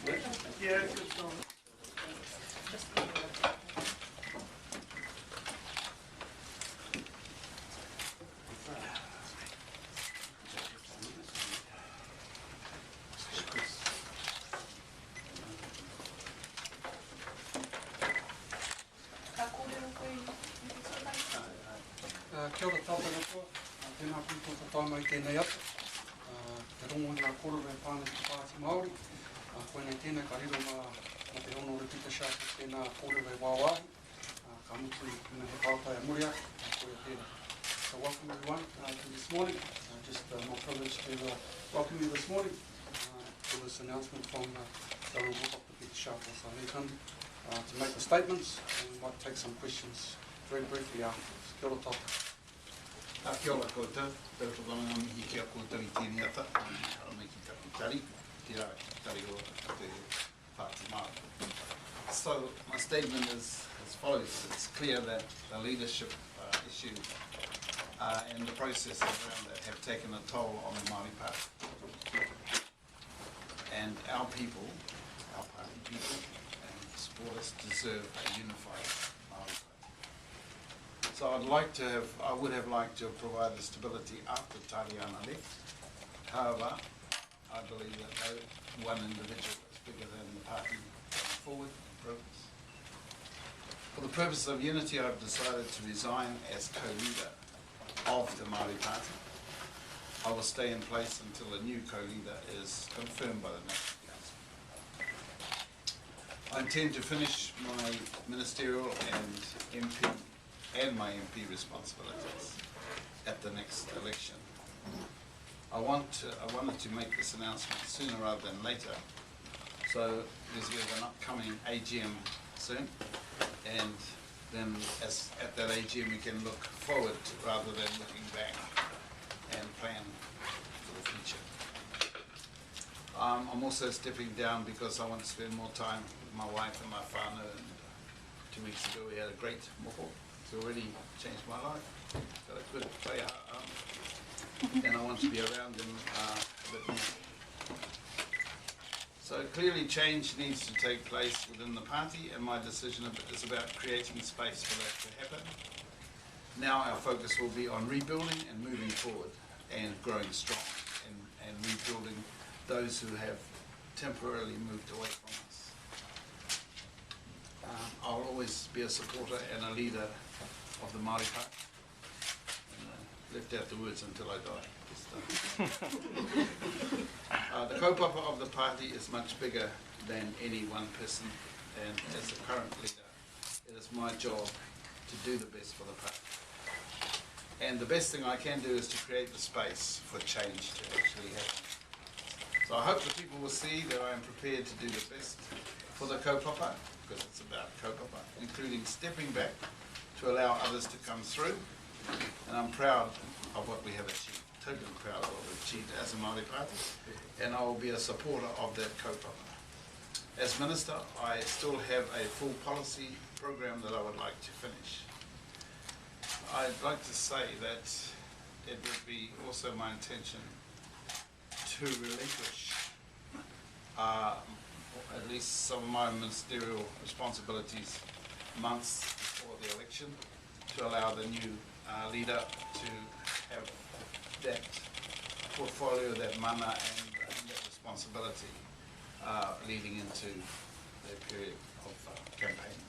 Yeah, good song. Kia ora tātou ratoa, tēnā pūtō ka tāmai tēnei atu. Te rongo ngā kōrero e Pāneti Party Maori. Koenei tēnei ka riro mā te ono re Pita Sharples tēnā kōrero e wāwāhi. Ka mutu tēnā he pātai a Muria, koea tēnā. So welcome everyone to this morning. Just my privilege to welcome you this morning to this announcement from the Honourable Dr Pita Sharples. I need him to make the statements and we might take some questions very briefly afterwards. Kia ora tātou. Kia ora koutou, tautu wanga mihi kia koutou I tēnei ata, haramei ki taku tari, tērā ki tari o te Party Maori. So, my statement is as follows. It's clear that the leadership issue and the processes around that have taken a toll on the Maori Party. And our people, our party people and supporters deserve a unified Maori Party. So I would have liked to have provided stability after Tariana left. However, I believe that no one individual is bigger than the party going forward in progress. For the purpose of unity, I've decided to resign as co-leader of the Maori Party. I will stay in place until a new co-leader is confirmed by the National Council. I intend to finish my ministerial and MP and my MP responsibilities at the next election. I wanted to make this announcement sooner rather than later, so there's an upcoming AGM soon, and then at that AGM we can look forward rather than looking back and plan for the future. I'm also stepping down because I want to spend more time with my wife and my whānau, and 2 weeks ago we had a great moho. It's already changed my life. Got a good player, and I want to be around them a bit more. So clearly change needs to take place within the party, and my decision is about creating space for that to happen. Now our focus will be on rebuilding and moving forward and growing strong and rebuilding those who have temporarily moved away from us. I'll always be a supporter and a leader of the Maori Party. And, left out the words until I die. The kaupapa of the party is much bigger than any one person, and as the current leader, it is my job to do the best for the party. And the best thing I can do is to create the space for change to actually happen. So I hope the people will see that I am prepared to do the best for the kaupapa, because it's about kaupapa, including stepping back to allow others to come through. And I'm proud of what we have achieved, totally proud of what we've achieved as a Maori Party, and I will be a supporter of that kaupapa. As Minister, I still have a full policy program that I would like to finish. I'd like to say that it would be also my intention to relinquish at least some of my ministerial responsibilities months before the election, to allow the new leader to have that portfolio, that mana and that responsibility leading into the period of campaign.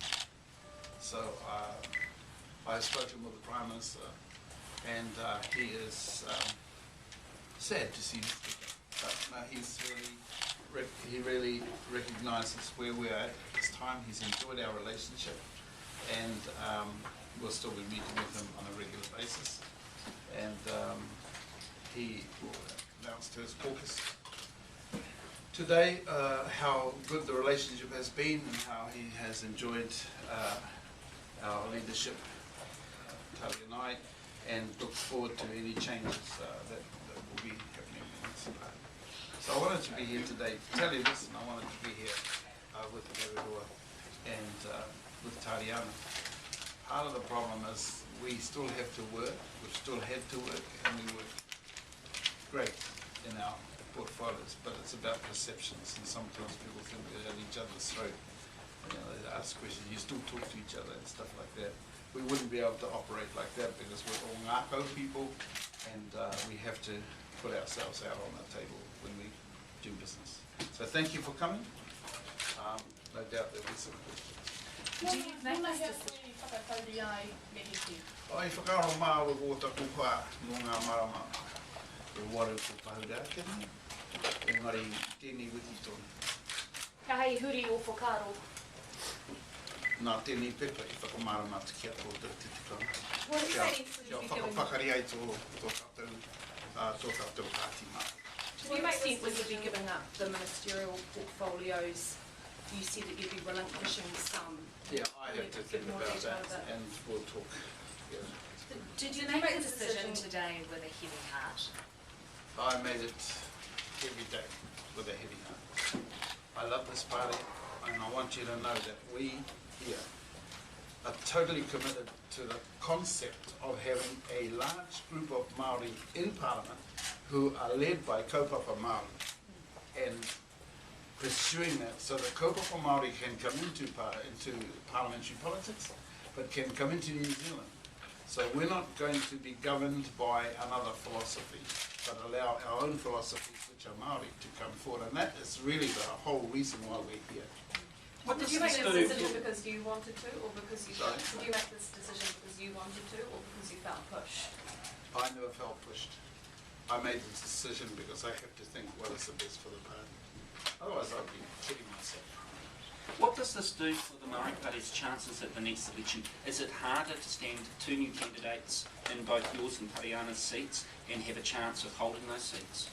So I've spoken with the Prime Minister, and he is sad to see this but he really recognises where we're at this time. He's enjoyed our relationship, and we'll still be meeting with him on a regular basis. And he will announce to his caucus today how good the relationship has been and how he has enjoyed our leadership, Tali and I, and looks forward to any changes that will be happening in this party. So I wanted to be here today to tell you this, and I wanted to be here with Tererua and with Tariana. Part of the problem is we still have to work, we've still had to work, and we work great in our portfolios, but it's about perceptions, and sometimes people think they're at each other's throat. You know, they ask questions, you still talk to each other and stuff like that. We wouldn't be able to operate like that because we're all ngākau people, and we have to put ourselves out on the table when we do business. So thank you for coming. No doubt there'll be some questions. Do you make this decision? Ai whakaro māua o taku whā no ngā marama. E waru ko pahura kene. Engari tēnei wiki tonu. Ka hei huri o whakaro. Nā tēnei pepa I whakamarama te kia tō te tikanga. What exciting Kia whakapakari ai tō tātou pāti mā. To what extent would you be giving up the ministerial portfolios? You said that you'd be relinquishing some. Yeah, I have to think about that and we'll talk. Yeah. Did you make the decision today with a heavy heart? I made it every day with a heavy heart. I love this party and I want you to know that we here are totally committed to the concept of having a large group of Maori in Parliament who are led by kaupapa Maori and pursuing that so that kaupapa Maori can come into parliamentary politics but can come into New Zealand. So we're not going to be governed by another philosophy, but allow our own philosophies, which are Maori, to come forward. And that is really the whole reason why we're here. What did you make this decision because you wanted to, or because you Sorry? did you make this decision because you wanted to, or because you felt pushed? I never felt pushed. I made the decision because I have to think what is the best for the party. Otherwise I'd be kidding myself. What does this do for the Maori Party's chances at the next election? Is it harder to stand two new candidates in both yours and Pariana's seats and have a chance of holding those seats?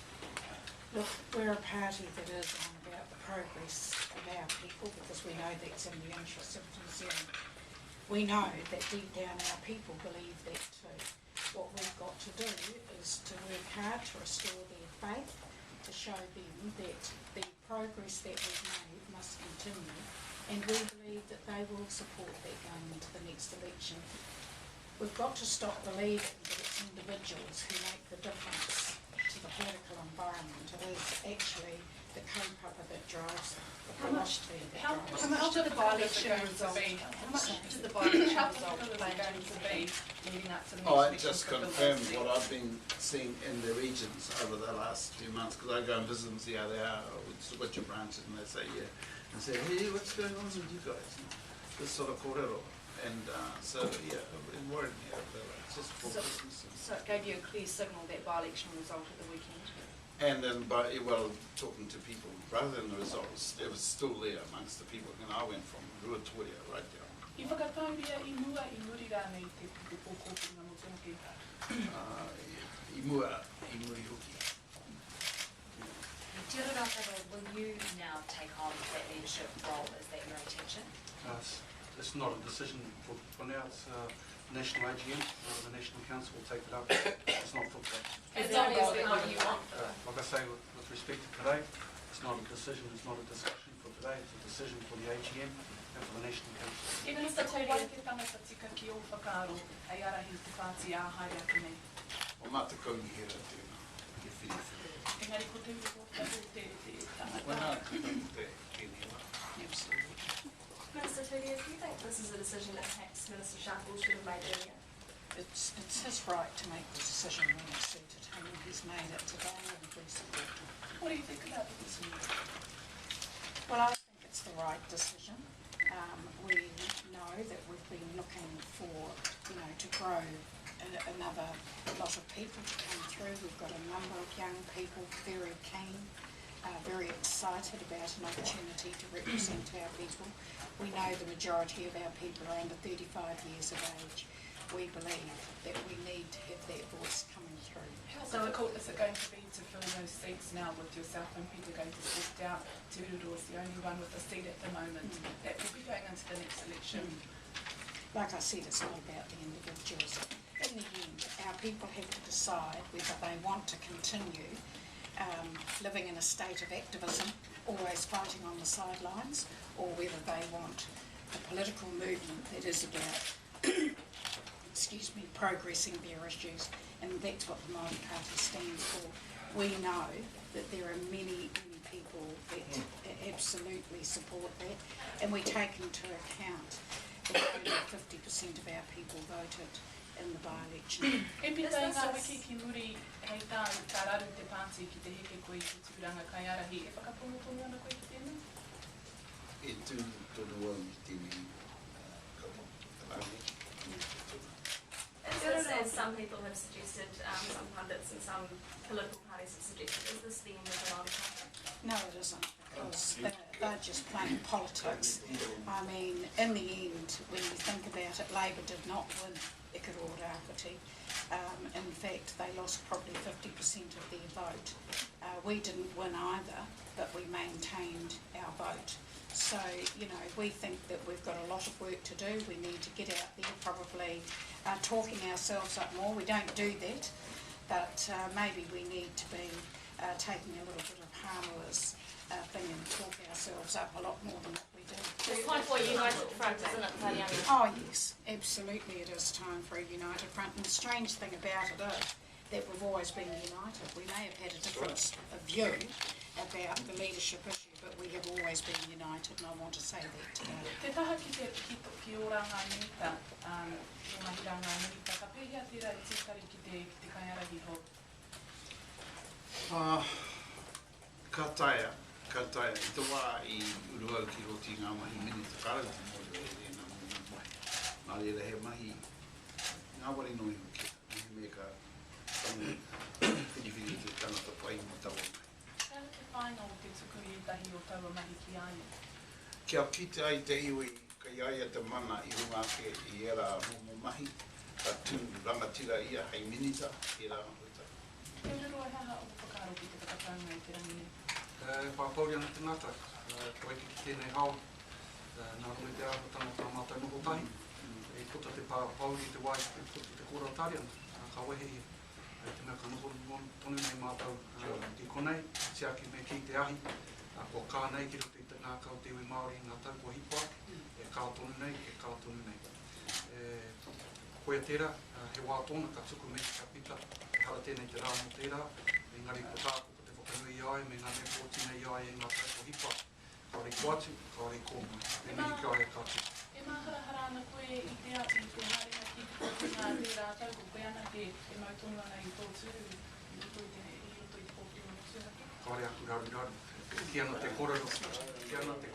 Look, we're a party that is on about the progress of our people because we know that's in the interest of New Zealand. We know that deep down our people believe that too. What we've got to do is to work hard to restore their faith, to show them that the progress that we've made must continue, and we believe that they will support that going into the next election. We've got to stop believing that it's individuals who make the difference to the political environment. It is actually the kaupapa that drives the philosophy that drives How much of the by-election result? How much did the by-election result play into the debate leading up to the next Oh, election? it just confirmed what I've been seeing in the regions over the last few months, because I go and visit them, see how they are, what's your branches, and they say, yeah, and say, hey, what's going on with you guys? This sort of kōrero. And so, yeah, it worried me over there. It's just for business. So it gave you a clear signal, that by-election result at the weekend? And then, talking to people, rather than the results, it was still there amongst the people. And I went from Ruatoria right down. I whakatauria I mua I muri rānei te pōkōpinga mo tōna kēpā. I muri hoki. Will you now take on that leadership role? Is that your intention? It's not a decision for now. It's National AGM, the National Council will take it up. It's not for today. It's obviously what you want. Like I say, with respect to today, it's not a decision, it's not a discussion for today, it's a decision for the AGM and for the National Council. E Minister, ko wai te tangata tika ki o whakaaro, ai arahi te whāti āhai ake nei. O mata kaungi hera tēnā, ke whiriwhiri. Engari ko te uro kato te tangata. Wana kaungi te kēnera. Absolutely. Minister Turia, do you think this is a decision that perhaps Minister Sharples should have made earlier? It's his right to make the decision when it's suited him. He's made it today and we support him. What do you think about the decision? Well, I think it's the right decision. We know that we've been looking for, to grow another lot of people to come through. We've got a number of young people very keen, very excited about an opportunity to represent our people. We know the majority of our people are under 35 years of age. We believe that we need to have that voice coming through. How difficult is it going to be to fill those seats now with yourself and Peter going to step down? Te Ururu is the only one with a seat at the moment that will be going into the next election. Like I said, it's not about the individuals. In the end, our people have to decide whether they want to continue living in a state of activism, always fighting on the sidelines, or whether they want a political movement that is about progressing their issues, and that's what the Maori Party stands for. we know that there are many people that absolutely support that, and we take into account that only 50% of our people voted in the by-election. E pita i ngā wiki ki muri hei tā raru te pāti ki te heke koe i te tūranga kai arahi. E whakapungupungu ana koe ki tēnei? E tū tonu au i tēnei As some people have suggested, some pundits and some political parties have suggested, is this the end of the Maori Party? No, it isn't, because they're just playing politics. I mean, in the end, when you think about it, Labour did not win Ikaroa Rāwhiti. In fact, they lost probably 50% of their vote. We didn't win either, but we maintained our vote. So, you know, we think that we've got a lot of work to do. We need to get out there, probably talking ourselves up more. We don't do that, but maybe we need to be taking a little bit of harmless thing and talk ourselves up a lot more than what we do. It's time for a united front, isn't it, Tariana? Oh yes, absolutely it is time for a united front. And the strange thing about it is that we've always been united. We may have had a difference of view about the leadership issue, but we have always been united, and I want to say that today. Te taha ki o ranga minita, o mahi ranga minita, ka pehia tira i tīkari ki te kaiarahi ho? Ka taia. I te wā i uruau ki roti ngā mahi minita karau te mōreo e rena mō mai. Nā reira he mahi ngā wari noi hoki. Mahi me ka tangu whiriwhiri te tangata pai mo taua mai. Kāna te whainga o te tukuri i tahi o taua mahi ki aia? Kia kite ai te iwi ka iaia te mana i runga ke i era momo mahi. Ka tū rangatira ia hei minita i rā huta. Te riro e haha o whakaro ki te whakatanga i te rangine? Whakauri ana te ngata, koe ki tēnei hao, nā runga te aho tangata mātai noho tahi. E puta te pauri te wai, e puta te kora tariana, ka wehehi. Te mea ka noho tonu nei mātau i konei, tiaki me ki te ahi. Ko kā nei ki roto i te ngā kau te iwi Māori ngā tau ko hipa, e kā tonu nei, e kā tonu nei. Koe tērā, he wā tōna ka tuku me ki ka pita, e hala tēnei te rā mo tērā, engari ko tāko. Nui ai, me ngā me pōtina i ai e ngā tāko hipa. Kaore ko atu, kaore ko mai. E mihi kia ore kātu. E mahara ana koe i te atu, i te haringa ki te ngā tērā tauko, koe ana te mautonu ana i tō tūru, i roto i te pōpio no tūraki. Kaore aku raru. Ki ana te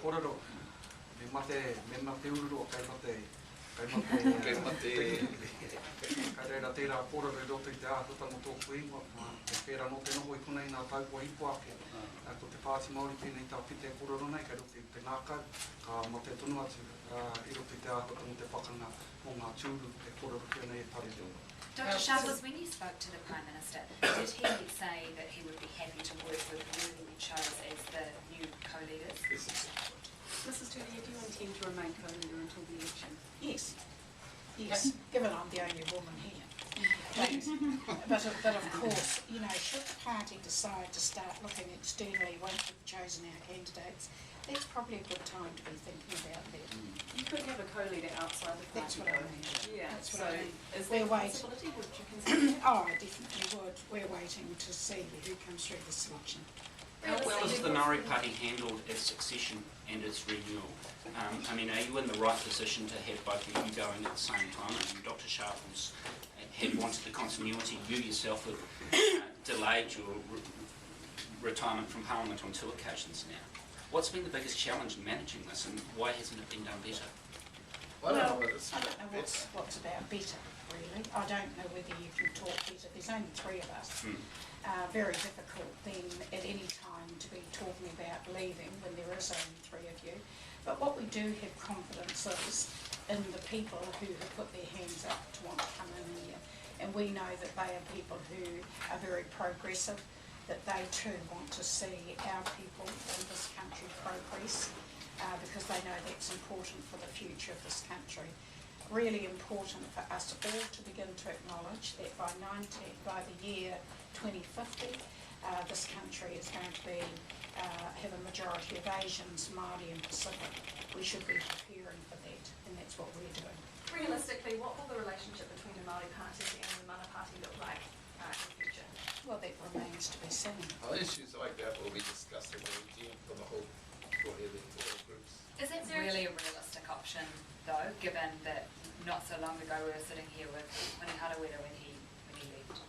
korero. Me mate ururo, kai mate. Ka reira tērā korero i roto i te āhuta mo tōku ingoa. E pēra no te noho i konei ngā taupua hipoake. Ko te Pāti Māori tēnei tā pite korero nei, kai roto i te ngākau. Ka mate tonu atu i roto i te āhuta mo te whakanga o ngā tūru e korero kia nei e tari tōna. Dr Sharples, when you spoke to the Prime Minister, did he say that he would be happy to work with you and chose as the new co-leaders? Mrs Turia, do you intend to remain co-leader until the election? Yes, given I'm the only woman here. But of course, you know, should the party decide to start looking externally once we've chosen our candidates, that's probably a good time to be thinking about that. You could have a co-leader outside the party. That's what I mean. Yeah, That's so what I mean. is We're that a waiting. possibility? Would you consider that? Oh, I definitely would. We're waiting to see who comes through the selection. How well has the Maori Party handled its succession and its renewal? I mean, are you in the right position to have both of you going at the same time? I mean, Dr Sharples had wanted the continuity. You yourself have delayed your retirement from Parliament on 2 occasions now. What's been the biggest challenge in managing this, and why hasn't it been done better? I don't know what's about better, really. I don't know whether you can talk better. There's only 3 of us. Very difficult then at any time to be talking about leaving when there is only 3 of you. But what we do have confidence is in the people who have put their hands up to want to come in here. And we know that they are people who are very progressive, that they too want to see our people in this country progress, because they know that's important for the future of this country. Really important for us all to begin to acknowledge that by the year 2050, this country is going to be have a majority of Asians, Māori and Pacific. We should be preparing for that, and that's what we're doing. Realistically, what will the relationship between the Maori Party and the Mana Party look like in the future? Well, that remains to be seen. Issues like that will be discussed in the AGM for the whole, for all groups. Is it really a realistic option though, given that not so long ago we were sitting here with Harawira when he left?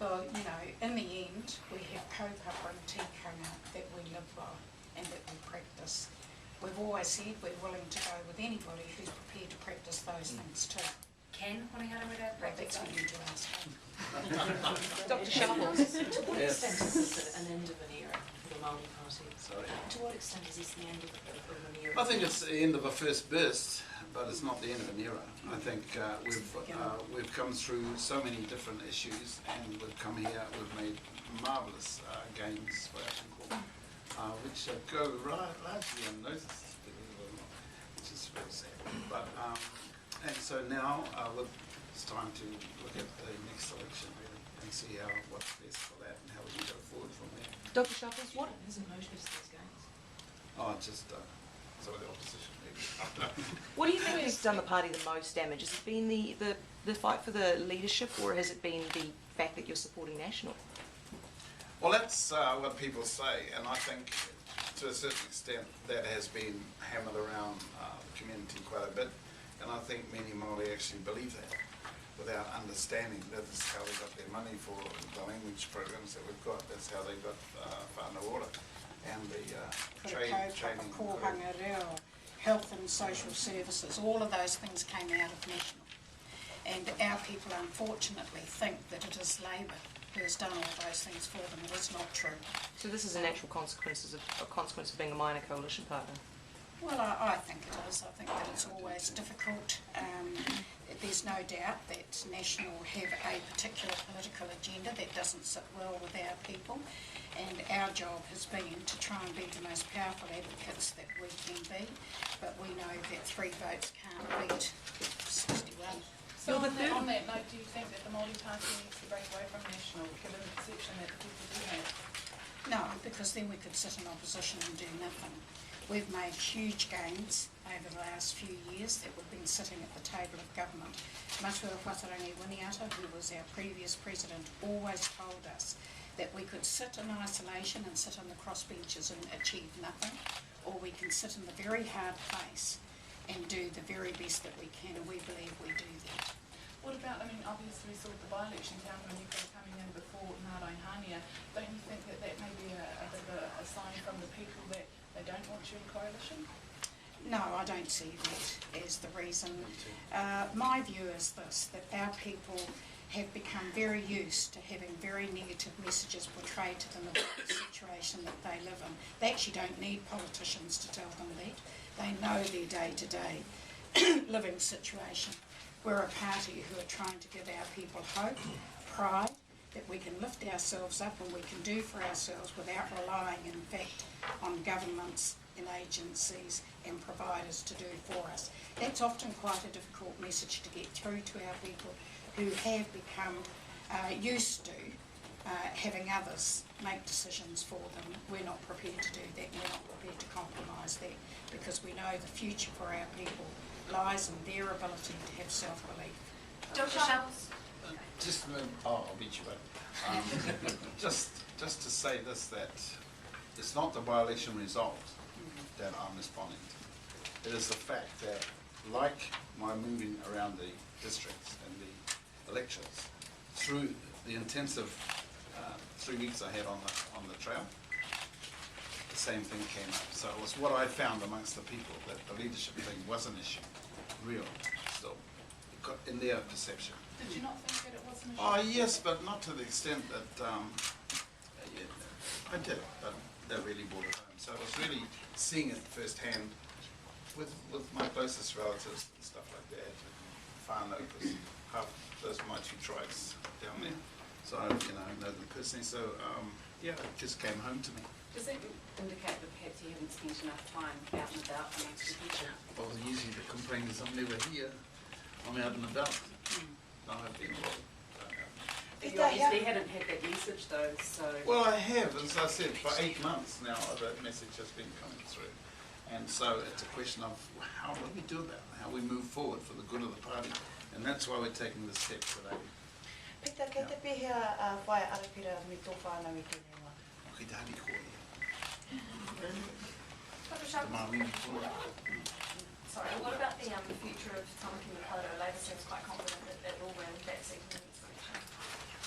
Well, you know, in the end, we have kaupapa and tikanga that we live by and that we practice. We've always said we're willing to go with anybody who's prepared to practice those things too. Can Harawira Well, practice that's that? what you need to ask him. Dr Sharples. To what Yes. extent is this an end of an era for the Maori Party? Sorry. To what extent is this the end of an era? I think it's the end of a first burst, but it's not the end of an era. I think we've come through so many different issues, and we've come here, we've made marvellous gains for our people, which go largely unnoticed, believe it or not, which is very sad. But and so now it's time to look at the next election really and see what's best for that and how we can go forward from there. Dr Sharples, what Hasn't noticed these gains? Oh, just some of the opposition maybe. What do you think has done the party the most damage? Has it been the fight for the leadership, or has it been the fact that you're supporting National? Well, that's what people say, and I think to a certain extent that has been hammered around the community quite a bit, and I think many Māori actually believe that without understanding that is how they got their money for the language programs that we've got. That's how they got whānau ora and the training. Kohanga reo, health and social services, all of those things came out of National. And our people unfortunately think that it is Labour who has done all those things for them. It is not true. So this is a natural consequence of being a minor coalition partner. Well, I think it is. I think that it's always difficult. There's no doubt that National have a particular political agenda that doesn't sit well with our people, and our job has been to try and be the most powerful advocates that we can be, but we know that 3 votes can't beat 61. So on that note, do you think that the Maori Party needs to break away from National, given the perception that the people do have? No, because then we could sit in opposition and do nothing. We've made huge gains over the last few years that we've been sitting at the table of government. Matua Whatarangi Winiata, who was our previous president, always told us that we could sit in isolation and sit on the crossbenches and achieve nothing, or we can sit in the very hard place and do the very best that we can, and we believe we do that. What about, obviously we saw the by-election town when you were coming in before Ngārai Hania. Don't you think that that may be a bit of a sign from the people that they don't want you in coalition? No, I don't see that as the reason. My view is this, that our people have become very used to having very negative messages portrayed to them about the situation that they live in. They actually don't need politicians to tell them that. They know their day-to-day living situation. We're a party who are trying to give our people hope, pride, that we can lift ourselves up and we can do for ourselves without relying, in fact, on governments and agencies and providers to do for us. That's often quite a difficult message to get through to our people who have become used to having others make decisions for them. We're not prepared to do that, and we're not prepared to compromise that, because we know the future for our people lies in their ability to have self-belief. Dr Sharples? I'll beat you up. Just to say this, that it's not the by-election result that I'm responding to. It is the fact that, like my moving around the districts and the elections, through the intensive 3 weeks I had on the trail, the same thing came up. So it was what I found amongst the people, that the leadership thing was an issue, real, still, in their perception. Did you not think that it was an issue? Oh, yes, but not to the extent that, I did, but that really brought it home. So I was really seeing it firsthand with my closest relatives and stuff like that, whānau, because half those are my 2 tribes down there. So, I know them personally, so, it just came home to me. Does that indicate that perhaps you haven't spent enough time out and about amongst the people? Well, usually the complaint is I'm never here, I'm out and about. I've been You obviously hadn't had that message though, so... Well, I have, as I said, for 8 months now, that message has been coming through. And so it's a question of what do we do about it, how we move forward for the good of the party. And that's why we're taking this step today. Pita, kei te pehea whae arapira me tō whānau i tēnei wā? Ki te hari koe. Dr Te Sharples, māwini koe. sorry, what about the future of Tamaki Makaurau? Labour seems quite confident that it will win that seat in the next election.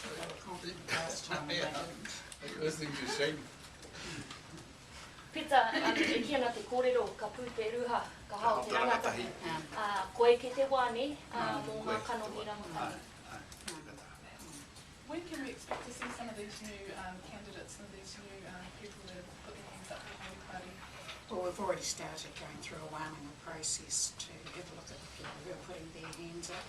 They were confident last time and they didn't. Listening to Shane. Pita, e ki ana te kōrero, ka pū te ruha, ka hao te rangata. Koe ke te wāne, mō ngā kano i rangatani. When can we expect to see some of these new candidates, some of these new people that have put their hands up for the Maori Party? Well, we've already started going through a Wellington process to have a look at the people who are putting their hands up.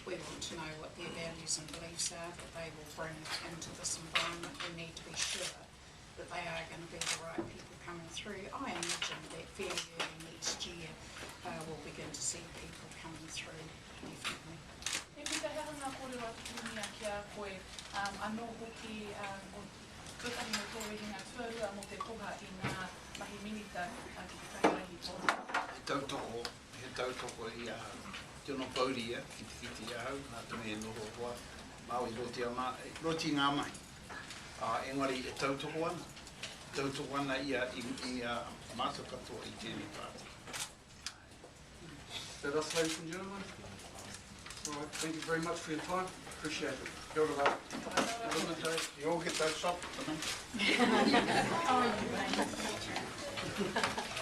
We want to know what their values and beliefs are that they will bring into this environment. We need to be sure that they are going to be the right people coming through. I imagine that fairly early next year we'll begin to see people coming through, definitely. E pita hea ngā kōrero atukumia ki a koe, anō hoki o tuatahi no tō rehinga tuarua mo te toha i ngā mahi minita ki te whaingahi tōna. He tautoko i te ono pauri ki te kiti au, nā te mea noho hoa, Māui roti ngā mahi. Engari e tautoko ana. Tautoko ana i mātou katoa i tēnei pāti. That us, ladies and gentlemen. All right, thank you very much for your time. Appreciate it. Kia ora rā. Have a good day. You all get that shop for me? Oh, you